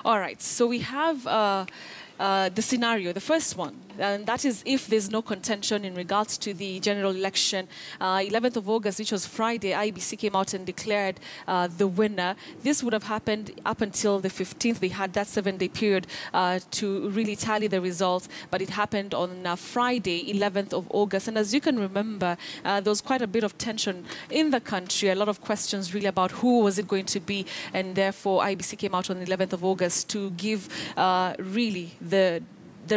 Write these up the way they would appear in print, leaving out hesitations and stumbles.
All right, so we have the scenario, the first one, and that is if there's no contention in regards to the general election. 11th of August, which was Friday, IBC came out and declared the winner. This would have happened up until the 15th. They had that 7-day period to really tally the results, but it happened on Friday, 11th of August. And as you can remember, there was quite a bit of tension in the country, a lot of questions really about who was it going to be, and therefore IBC came out on the 11th of August to give really the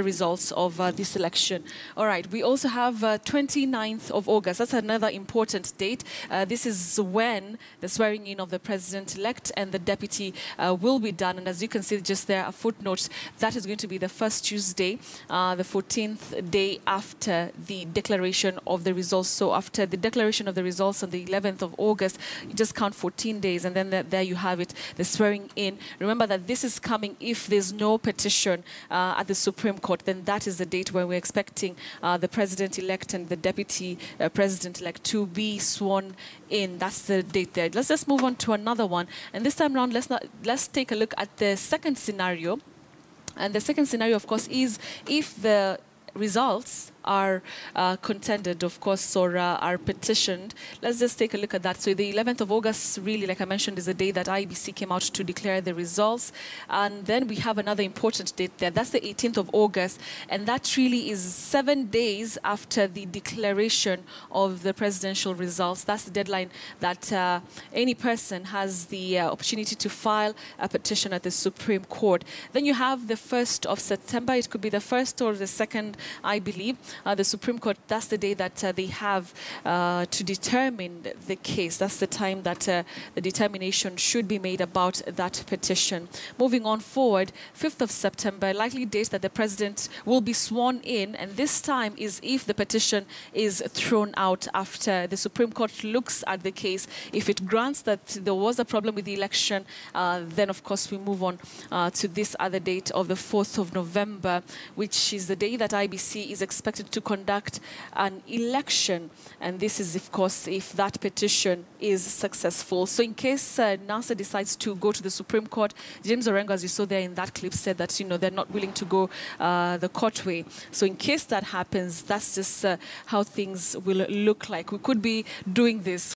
results of this election. All right, we also have 29th of August. That's another important date. This is when the swearing in of the president-elect and the deputy will be done. And as you can see just there, a footnote, that is going to be the first Tuesday, the 14th day after the declaration of the results. So after the declaration of the results on the 11th of August, you just count 14 days, and then there you have it, the swearing in. Remember that this is coming if there's no petition at the Supreme Court. Then that is the date when we're expecting the president-elect and the deputy president-elect to be sworn in. That's the date there. Let's just move on to another one. And this time around, let's take a look at the second scenario. And the second scenario, of course, is if the results are contended, of course, or are petitioned. Let's just take a look at that. So the 11th of August, really, like I mentioned, is the day that IBC came out to declare the results. And then we have another important date there. That's the 18th of August. And that really is 7 days after the declaration of the presidential results. That's the deadline that any person has the opportunity to file a petition at the Supreme Court. Then you have the 1st of September. It could be the 1st or the 2nd, I believe. The Supreme Court, that's the day that they have to determine the case. That's the time that the determination should be made about that petition. Moving on forward, 5th of September, likely date that the president will be sworn in, and this time is if the petition is thrown out after the Supreme Court looks at the case. If it grants that there was a problem with the election, then of course we move on to this other date of the 4th of November, which is the day that IBC is expected to conduct an election. And this is, of course, if that petition is successful. So in case NASA decides to go to the Supreme Court, James Orengo, as you saw there in that clip, said that, they're not willing to go the court way. So in case that happens, that's just how things will look like. We could be doing this